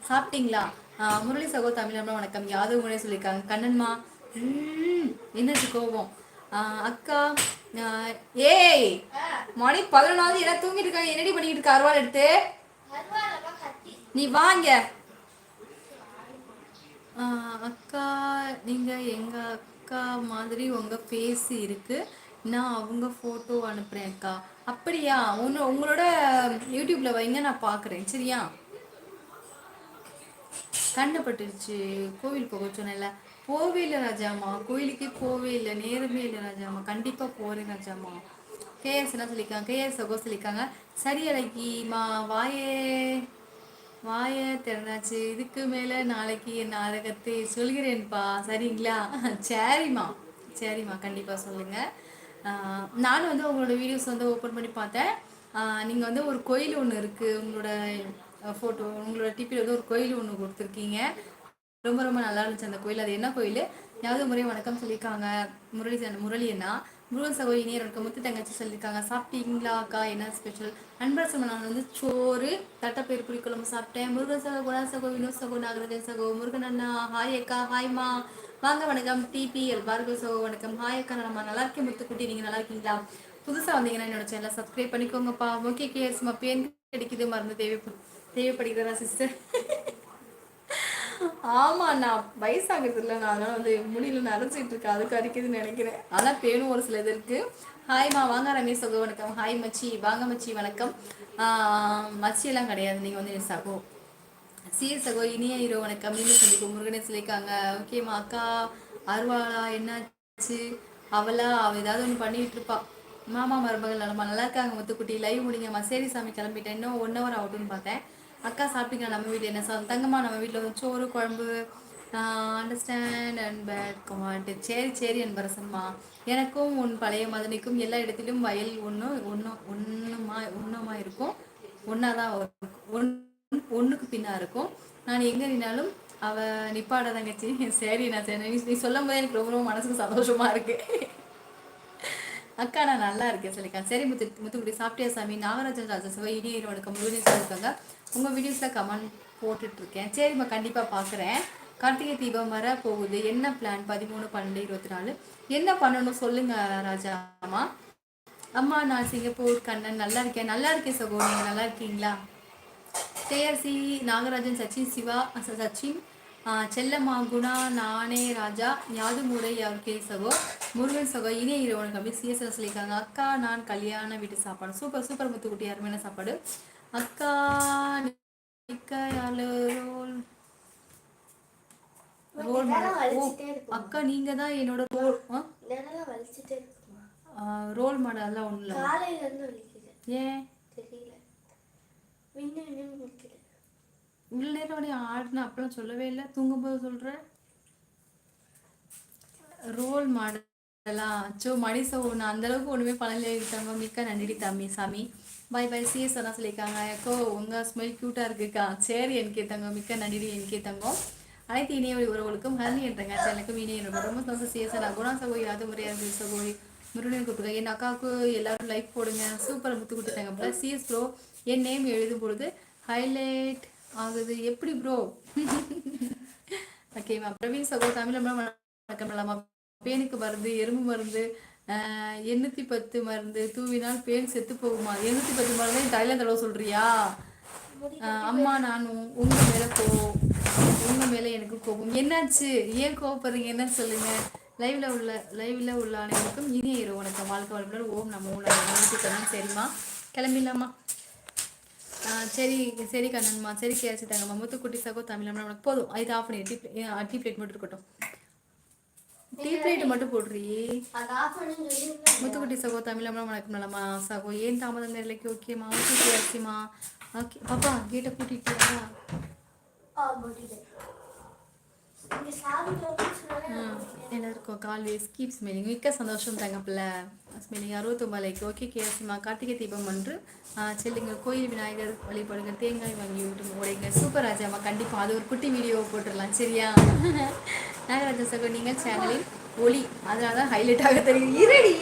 சாப்பிட்டீங்களா? முரளி சகோ தமிழம்மா வணக்கம். யாதவ் முறை சொல்லியிருக்காங்க. கண்ணன்மா என்னது கோபம்? அக்கா ஏய் மணி 11 எல்லாம் தூங்கிட்டு இருக்காங்க. என்னடி பண்ணிட்டு இருக்க? அருவாள் எடுத்து நீ வாங்க. அக்கா நீங்க எங்க அக்கா மாதிரி உங்க ஃபேஸ் இருக்கு. நான் அவங்க ஃபோட்டோ அனுப்புறேன் அக்கா. அப்படியா? உங்களோட யூடியூப்ல வைங்க, நான் பார்க்குறேன். சரியா? கண்ணப்பட்டுருச்சு. கோவில் போக சொன்னேன்ல, போவே இல்லை ராஜாமா. கோயிலுக்கே போவே இல்லை, நேரமே இல்லை ராஜாமா. கண்டிப்பாக போகிறேன் ராஜாமா. கேஎஸ் என்ன சொல்லியிருக்காங்க? கேஎஸ் சகோ சொல்லியிருக்காங்க. சரி அழகிமா, வாய திறந்தாச்சு. இதுக்கு மேலே நாளைக்கு என் நாடகத்தை சொல்கிறேன்ப்பா. சரிங்களா? சரிம்மா சரிம்மா, கண்டிப்பாக சொல்லுங்கள். நானும் வந்து உங்களோட வீடியோஸ் வந்து ஓப்பன் பண்ணி பார்த்தேன். நீங்கள் வந்து ஒரு கோயில் ஒன்று இருக்குது, உங்களோட ஃபோட்டோ உங்களோட டிபியில் வந்து ஒரு கோயில் ஒன்று கொடுத்துருக்கீங்க. ரொம்ப ரொம்ப நல்லா இருந்துச்சு அந்த கோயில். அது என்ன கோயில்? யாவது முறை வணக்கம் சொல்லியிருக்காங்க. முரளி அண்ணா. முருகன் சகோதரி இனியர் இருக்க முத்து தங்கச்சி சொல்லியிருக்காங்க. சாப்பிட்டீங்களா அக்கா? என்ன ஸ்பெஷல்? அன்பர் சம நான் வந்து சோறு தட்டைப்பயிர் புளிக்குழம்பு சாப்பிட்டேன். முருகன் சகோ, குணா சகோ, வினோத் சகோ, நாகராஜன் சகோ, முருகன் அண்ணா ஹாய் அக்கா. ஹாய்மா, வாங்க வணக்கம். டிபிஎல் பார்கவ் சகோ வணக்கம். ஹாய் அக்கா, நம்ம நல்லா இருக்கேன். முத்துக்குட்டி நீங்கள் நல்லா இருக்கீங்களா? புதுசாக வந்தீங்கன்னா என்னோட சேனலை சப்ஸ்கிரைப் பண்ணிக்கோங்கப்பா. ஓகே கேர்ஸ்மா, பேன் கிடைக்குது மருந்து தேவைப்படுகிறதா சிஸ்டர்? ஆமா, நான் வயசாகிறது இல்லை, நான் அதனால வந்து முடியல நரைச்சிட்டு இருக்கேன், அதுக்கு அரிக்குதுன்னு நினைக்கிறேன். அதான் பேணும் ஒரு சில இது இருக்கு. ஹாய்மா, வாங்க ரமேஷ் சகோ வணக்கம். ஹாய் மச்சி, வாங்க மச்சி வணக்கம். மச்சியெல்லாம் கிடையாது, நீங்கள் வந்து சகோ. சீர் சகோ இனிய ஹீரோ வணக்கம். நீங்கள் சந்திக்கும் முருகனை சொல்லியிருக்காங்க. ஓகேம்மா அக்கா. அருவாளா என்னாச்சு? அவள் ஏதாவது ஒன்று பண்ணிட்டு இருப்பா. மாமா மருமகள் நல்லா இருக்காங்க. முத்துக்குட்டி லைவ் முடிங்கம்மா. சரி சாமி, கிளம்பிட்டேன். இன்னும் 1 hour ஆகட்டும்னு பார்த்தேன். அக்கா சாப்பிட்டீங்களா? நம்ம வீட்டில் என்ன தங்கம்மா, நம்ம வீட்டில் வந்து சோறு குழம்பு. Understand and bad command. சரி என்பரசன்மா. எனக்கும் உன் பழைய மதனிக்கும் எல்லா இடத்திலும் வயல் ஒன்றுமா இருக்கும். ஒன்றா தான் ஒன்றுக்கு பின்னா இருக்கும். நான் எங்கே நின்னாலும் அவ நிப்பாட தங்கச்சி. சரி, நான் நீ சொல்லும் போது எனக்கு ரொம்ப ரொம்ப மனசுக்கு சந்தோஷமா இருக்கு. அக்கா நான் நல்லா இருக்கேன் சொல்லியிருக்கேன். சரி முத்துக்குடி சாப்பிட்டியா சாமி? நாகராஜன் ராஜசபை இனிய வணக்கம். வீடியோஸ் சொல்லியிருக்காங்க. உங்கள் வீடியோஸில் கமெண்ட் போட்டுட்ருக்கேன். சரிம்மா, கண்டிப்பாக பார்க்குறேன். கார்த்திகை தீபம் வர போகுது. என்ன பிளான்? 13, 12, 24 என்ன பண்ணணும் சொல்லுங்க ராஜா அம்மா. அம்மா நான் சிங்கப்பூர். கண்ணன் நல்லா இருக்கேன். நல்லா இருக்கேன் சகோ, நீங்கள் நல்லா இருக்கீங்களா? கேஆர்சி நாகராஜன், சச்சின் சிவா, சச்சின் செல்லம்மா, குணா, நானே ராஜா, யாது முறை யாருக்கே சகோ, முருகன் சகோ, இனிய இரவனுக்கு அப்படி சிஎஸ்எல் சொல்லியிருக்காங்க. அக்கா நான் கல்யாண வீட்டு சாப்பாடு. சூப்பர் சூப்பர் முத்துக்குட்டி, அருமையான சாப்பாடு. அக்கா அக்கா நீங்க தான் என்னோட ரோல் மாடல். அதெல்லாம் ஒண்ணு ஏன் இவ்வளோ நேரம் அப்படியே ஆடுன அப்பெல்லாம் சொல்லவே இல்லை, தூங்கும்போது சொல்ற ரோல் மாடலாம். சோ மணிசோ நான் அந்த அளவுக்கு ஒண்ணுமே பண்ணல இருக்காங்க. மிக்க நன்றி தம்பி சாமி. பாய் பாய். சிஎஸ் எல்லாம் சொல்லியிருக்காங்க. அக்கோ உங்க ஸ்மெல் கியூட்டா இருக்குக்கா. சரி எனக்கே தங்கம், மிக்க நன்றி எனக்கே தங்கம். அனைத்து இணைய உறவுகளுக்கும் ஹரணி என்றங்க சேனலுக்கும் இணைய ரொம்ப சந்தோஷம். சிஎஸ் நான் குணா சகோதரி யாது முறையாக சகோதரி முருகன் கூப்பிடுங்க. என் அக்காவுக்கு எல்லாரும் லைக் போடுங்க. சூப்பர் முத்து கொடுத்துட்டாங்க. ப்ளஸ் சிஎஸ் ப்ரோ என் நேம் எழுதும் பொழுது ஹைலைட் ஆகுது எப்படி ப்ரோ? ஓகேவா? பிரவீன் சகோ தமிழ் வணக்கம்லாமா. பேனுக்கு மருந்து, எறும்பு மருந்து, 810 மருந்து தூவினால் பேன் செத்து போகுமா? 810 மருந்து தைலம் தடவை சொல்றியா? அம்மா நான் உங்க மேல எனக்கு கோபம். என்னாச்சு? ஏன் கோபப்படுறீங்க? என்ன சொல்லுங்க. லைவ்ல உள்ள அனைவருக்கும் இனிய இரவு வணக்கம். வாழ்க்கை வளமுடன். ஓம் நம்ம ஊழல். சரிம்மா, கிளம்பிடலாமா? சரி கண்ணன்மா. சரி கேச்சு தாங்கம்மா. முத்துக்குட்டி சகோ தமிழ் உனக்கு போதும். இது ஆஃப் பண்ணி டீ பிளேட் மட்டும் இருக்கட்டும். டீ பிளேட் மட்டும் போடுறீ. முத்துக்குட்டி சகோ தமிழ் வணக்கம். நலமா சகோ? ஏன் தாமதம் நேரலைக்கு? ஓகேம்மா. ஓகே கேச்சுமா. ஓகே பாப்பா, கேட்டை கூட்டிட்டியா? எல்லாருக்கும் கால்வேஸ் கீப் ஸ்மெல்லிங். மிக்க சந்தோஷம் தங்கப்பில்ல. Smelling 69 like. ஓகே கேசிமா. கார்த்திகை தீபம் ஒன்று செல்லுங்க. கோயில் விநாயகர் வழிபடுங்க. தேங்காய் வாங்கி விட்டு உடைங்க. சூப்பர் ராஜாமா, கண்டிப்பாக அது ஒரு குட்டி வீடியோ போட்டுடலாம். சரியா? நாகராஜன் சகோ நீங்கள் சேனலில் ஒளி, அதனால தான் ஹைலைட் ஆக தெரியும். இரடி